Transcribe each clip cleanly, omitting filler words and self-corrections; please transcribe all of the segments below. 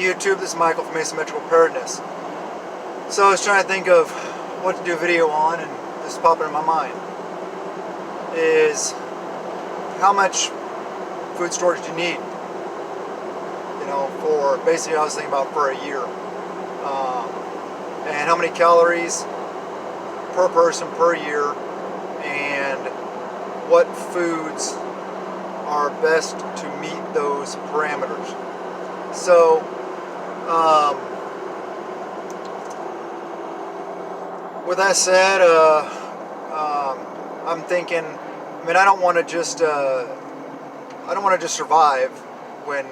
YouTube. This is Michael from Asymmetrical Preparedness. So I was trying to think of what to do a video on, and this popped in my mind is how much food storage do you need? You know, for basically I was thinking about for a year, and how many calories per person per year, and what foods are best to meet those parameters. So, with that said, I'm thinking. I mean, I don't want to just survive when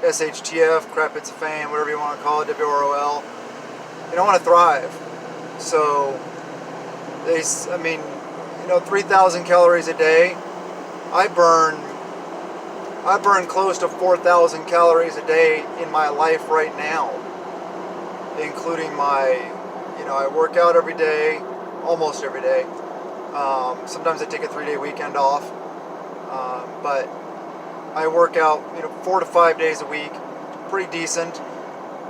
SHTF, crap hits a fan, whatever you want to call it, WROL. I want to thrive. So, I mean, 3,000 calories a day. I burn close to 4,000 calories a day in my life right now, including my, I work out every day, almost every day. Sometimes I take a 3-day weekend off, but I work out, 4 to 5 days a week, pretty decent.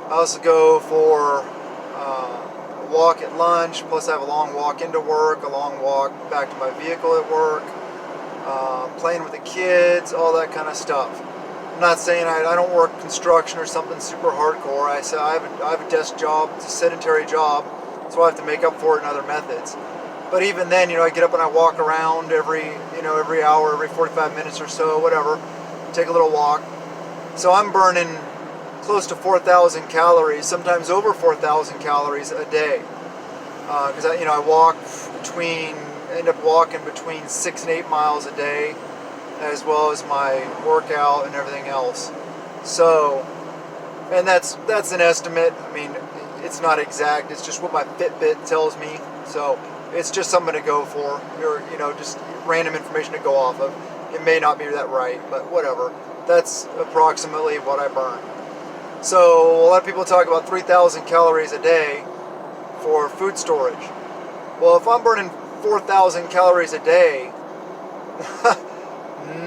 I also go for a walk at lunch, plus I have a long walk into work, a long walk back to my vehicle at work, playing with the kids, all that kind of stuff. I'm not saying I don't work construction or something super hardcore. I have a desk job, it's a sedentary job, so I have to make up for it in other methods. But even then, I get up and I walk around every hour, every 45 minutes or so, whatever, take a little walk. So I'm burning close to 4,000 calories, sometimes over 4,000 calories a day. Because I end up walking between 6 and 8 miles a day, as well as my workout and everything else. So, and that's an estimate. I mean, it's not exact. It's just what my Fitbit tells me. So it's just something to go for, or just random information to go off of. It may not be that right, but whatever. That's approximately what I burn. So a lot of people talk about 3,000 calories a day for food storage. Well, if I'm burning 4,000 calories a day,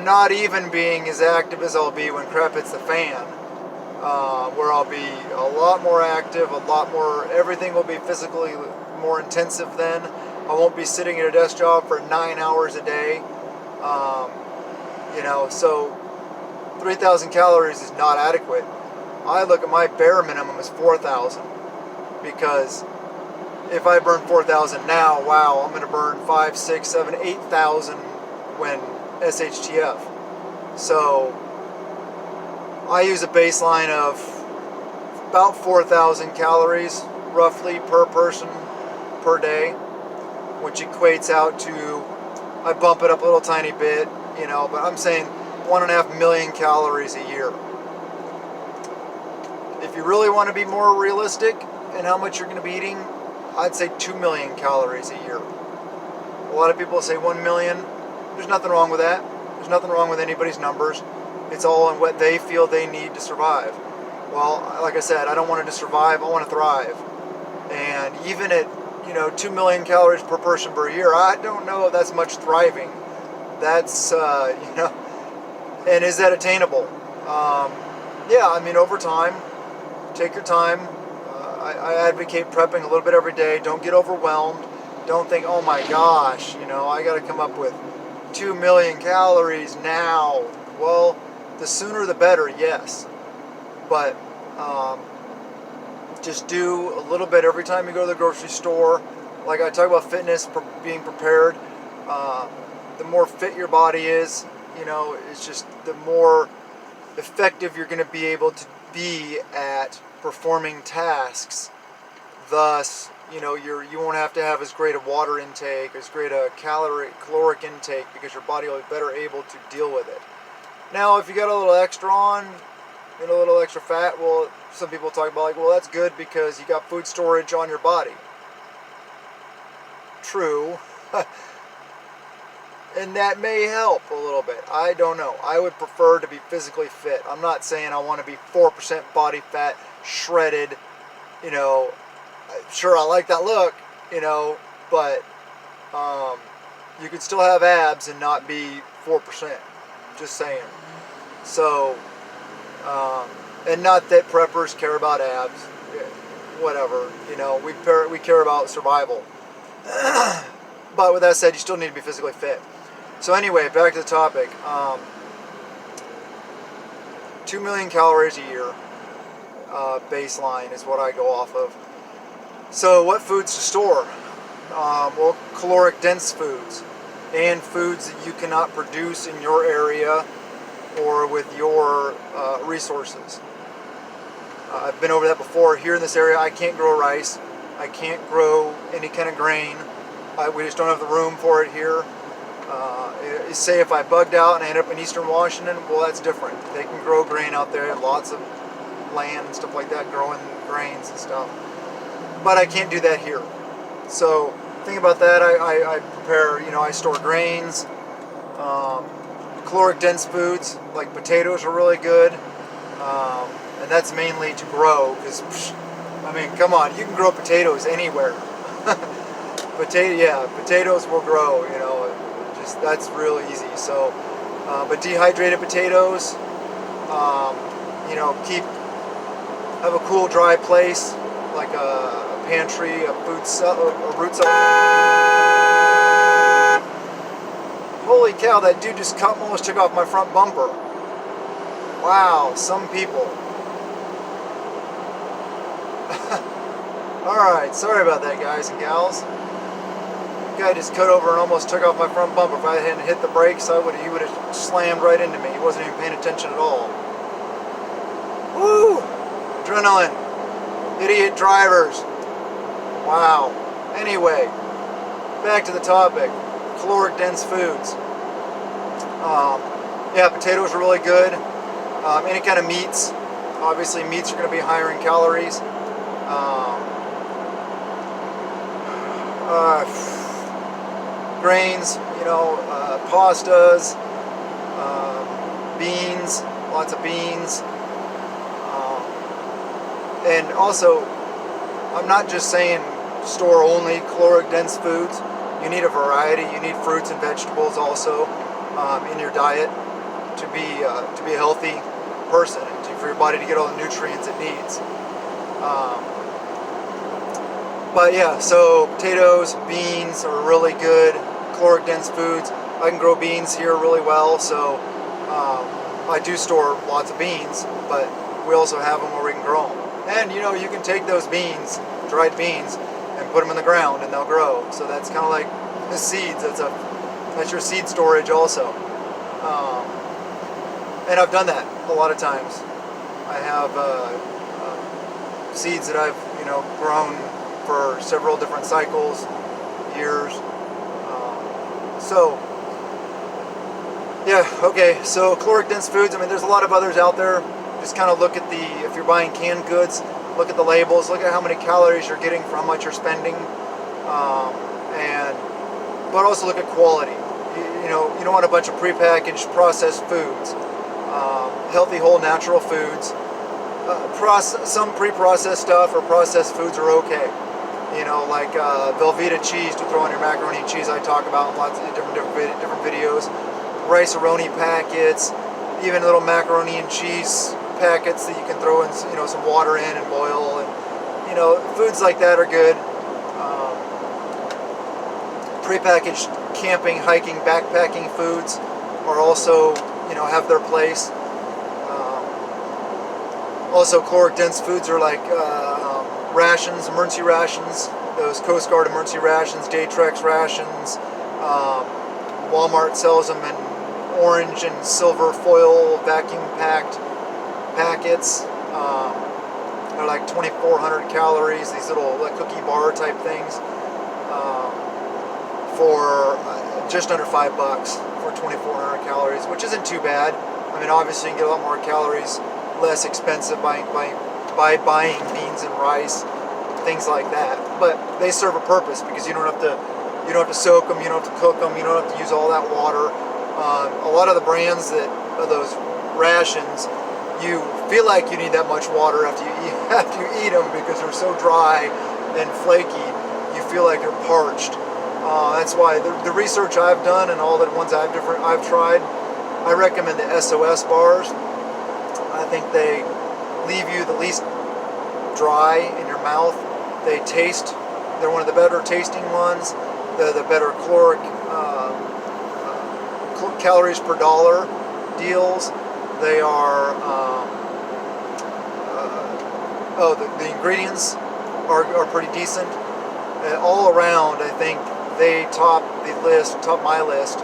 not even being as active as I'll be when crap hits the fan, where I'll be a lot more active, everything will be physically more intensive then. I won't be sitting at a desk job for 9 hours a day. So 3,000 calories is not adequate. I look at my bare minimum as 4,000, because if I burn 4,000 now, wow, I'm going to burn 5, 6, 7, 8,000 when SHTF. So I use a baseline of about 4,000 calories roughly per person per day, which equates out to, I bump it up a little tiny bit, but I'm saying 1.5 million calories a year. If you really want to be more realistic in how much you're going to be eating, I'd say 2 million calories a year. A lot of people say 1 million. There's nothing wrong with that. There's nothing wrong with anybody's numbers. It's all in what they feel they need to survive. Well, like I said, I don't want to just survive, I want to thrive. And even at 2 million calories per person per year, I don't know if that's much thriving. That's, and is that attainable? Yeah, I mean, over time, take your time. I advocate prepping a little bit every day. Don't get overwhelmed. Don't think, oh my gosh, I got to come up with 2 million calories now. Well, the sooner the better, yes. But just do a little bit every time you go to the grocery store. Like I talk about fitness, being prepared. The more fit your body is, it's just the more effective you're going to be able to be at performing tasks. Thus, you won't have to have as great a water intake, as great a caloric intake, because your body will be better able to deal with it. Now, if you got a little extra on, a little extra fat, well, some people talk about well, that's good because you got food storage on your body. True. And that may help a little bit. I don't know. I would prefer to be physically fit. I'm not saying I want to be 4% body fat, shredded, sure, I like that look, but you could still have abs and not be 4%. Just saying. So, And not that preppers care about abs, whatever. You know, we care about survival. But with that said, you still need to be physically fit. So anyway, back to the topic. 2 million calories a year baseline is what I go off of. So what foods to store? Well, caloric dense foods and foods that you cannot produce in your area or with your resources. I've been over that before. Here in this area, I can't grow rice. I can't grow any kind of grain. We just don't have the room for it here. Say if I bugged out and I end up in eastern Washington, well, that's different. They can grow grain out there, lots of land and stuff like that, growing grains and stuff. But I can't do that here. So think about that. I prepare, I store grains, caloric dense foods like potatoes are really good, and that's mainly to grow because, come on, you can grow potatoes anywhere. Potatoes will grow, that's real easy. So, but dehydrated potatoes, have a cool, dry place like a pantry, a root cellar. Holy cow! That dude just almost took off my front bumper. Wow, some people. All right, sorry about that, guys and gals. Guy just cut over and almost took off my front bumper. If I hadn't hit the brakes, he would have slammed right into me. He wasn't even paying attention at all. Woo! Adrenaline. Idiot drivers. Wow. Anyway, back to the topic. Caloric dense foods. Potatoes are really good. Any kind of meats. Obviously, meats are going to be higher in calories. Grains, pastas, beans, lots of beans. And also, I'm not just saying store only caloric dense foods. You need a variety. You need fruits and vegetables also in your diet to be a healthy person and for your body to get all the nutrients it needs. So potatoes, beans are really good caloric dense foods. I can grow beans here really well, so I do store lots of beans, but we also have them where we can grow them. And you can take those beans, dried beans, and put them in the ground and they'll grow. So that's kind of like the seeds. That's your seed storage also. And I've done that a lot of times. I have seeds that I've grown for several different cycles, years. So caloric dense foods. There's a lot of others out there. Just kind of look at if you're buying canned goods, look at the labels, look at how many calories you're getting for how much you're spending, but also look at quality. You don't want a bunch of prepackaged processed foods. Healthy, whole, natural foods. Some pre-processed stuff or processed foods are okay. Like Velveeta cheese to throw on your macaroni and cheese. I talk about in lots of different videos. Rice-A-Roni packets, even little macaroni and cheese packets that you can throw in, some water in and boil, and foods like that are good. Prepackaged camping, hiking, backpacking foods are also have their place. Also, caloric dense foods are like rations, emergency rations, those Coast Guard emergency rations, Daytrex rations. Walmart sells them in orange and silver foil vacuum packed packets. They're like 2,400 calories, these little cookie bar type things, for just under $5 for 2,400 calories, which isn't too bad. Obviously you can get a lot more calories less expensive by buying beans and rice, things like that. But they serve a purpose because you don't have to soak them, you don't have to cook them, you don't have to use all that water. A lot of the brands that are those rations, you feel like you need that much water after you eat them because they're so dry and flaky. You feel like you're parched. That's why the research I've done and all the ones I've tried, I recommend the SOS bars. I think they leave you the least dry in your mouth. They're one of the better tasting ones. The better caloric calories per dollar deals. They are the ingredients are pretty decent. All around, I think they top my list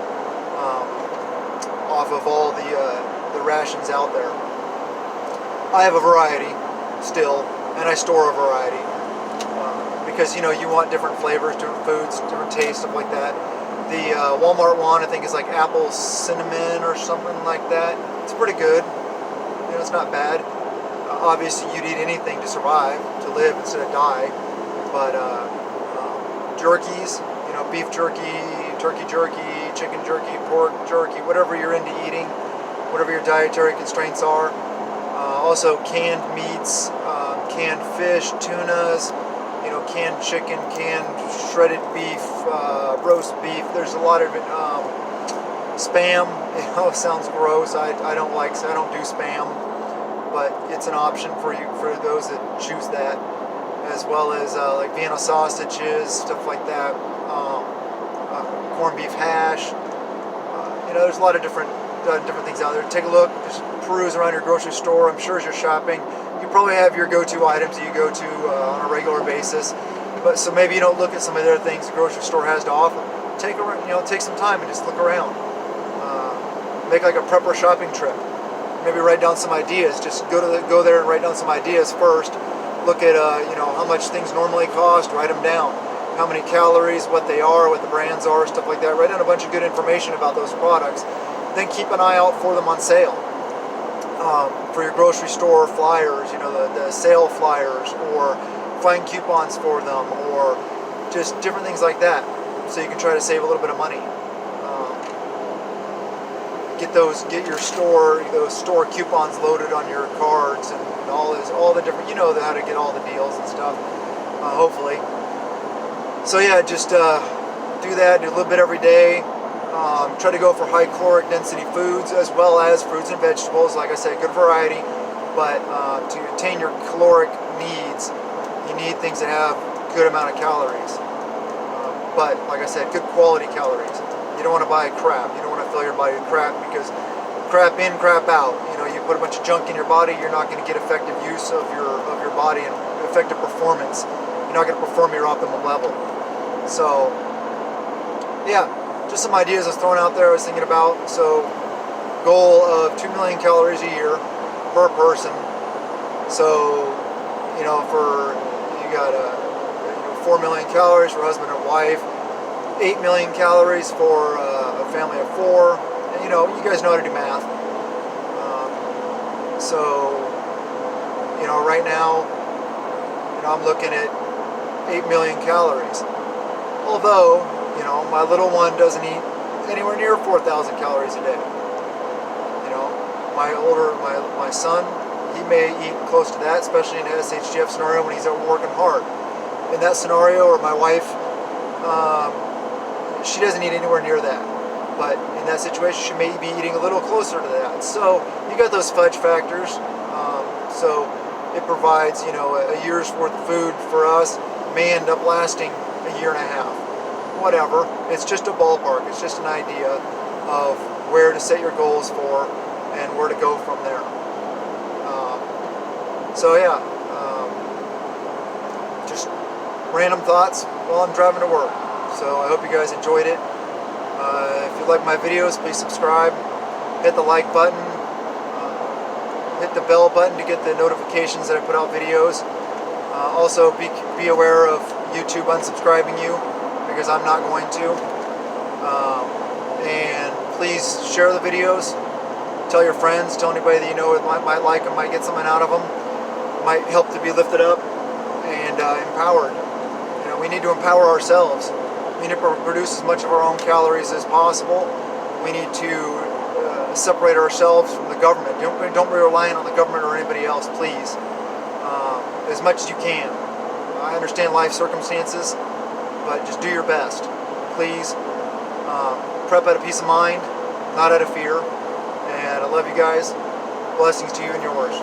off of all the rations out there. I have a variety still, and I store a variety because you want different flavors, different foods, different tastes, stuff like that. The Walmart one, I think, is like apple cinnamon or something like that. It's pretty good. It's not bad. Obviously, you'd eat anything to survive, to live instead of die. But jerkies, beef jerky, turkey jerky, chicken jerky, pork jerky, whatever you're into eating, whatever your dietary constraints are. Also canned meats, canned fish, tunas, canned chicken, canned shredded beef, roast beef. There's a lot of it. Spam, sounds gross. I don't do spam, but it's an option for those that choose that, as well as like Vienna sausages, stuff like that. Corned beef hash. There's a lot of different things out there. Take a look, just peruse around your grocery store. I'm sure as you're shopping, you probably have your go-to items that you go to on a regular basis. But so maybe you don't look at some of the other things the grocery store has to offer. Take some time and just look around. Make like a prepper shopping trip. Maybe write down some ideas. Just go there and write down some ideas first. Look at how much things normally cost. Write them down. How many calories, what they are, what the brands are, stuff like that. Write down a bunch of good information about those products. Then keep an eye out for them on sale. For your grocery store flyers, the sale flyers, or find coupons for them, or just different things like that, so you can try to save a little bit of money. Get those store coupons loaded on your cards and all the different, how to get all the deals and stuff. Hopefully. So yeah, just do that. Do a little bit every day. Try to go for high caloric density foods as well as fruits and vegetables. Like I said, good variety. But to attain your caloric needs, you need things that have good amount of calories. But like I said, good quality calories. You don't want to buy crap. You don't want to fill your body with crap, because crap in, crap out. You put a bunch of junk in your body, you're not going to get effective use of your body and effective performance. You're not going to perform your optimal level. So, yeah, just some ideas I was throwing out there I was thinking about. So, goal of 2 million calories a year per person. So, you got 4 million calories for husband and wife, 8 million calories for a family of 4. And, you guys know how to do math. So, right now, I'm looking at 8 million calories. Although, my little one doesn't eat anywhere near 4,000 calories a day. My son, he may eat close to that, especially in an SHTF scenario when he's out working hard. In that scenario, or my wife, she doesn't eat anywhere near that. But in that situation, she may be eating a little closer to that. So you got those fudge factors. So it provides, a year's worth of food for us. May end up lasting a year and a half. Whatever. It's just a ballpark. It's just an idea of where to set your goals for and where to go from there. So yeah, just random thoughts while I'm driving to work. So I hope you guys enjoyed it. If you like my videos, please subscribe. Hit the like button. Hit the bell button to get the notifications that I put out videos. Also, be aware of YouTube unsubscribing you, because I'm not going to. And please share the videos. Tell your friends. Tell anybody that you know might like them, might get something out of them, might help to be lifted up and empowered. We need to empower ourselves. We need to produce as much of our own calories as possible. We need to separate ourselves from the government. Don't be reliant on the government or anybody else, please. As much as you can. I understand life circumstances, but just do your best. Please prep out of peace of mind, not out of fear. And I love you guys. Blessings to you and yours.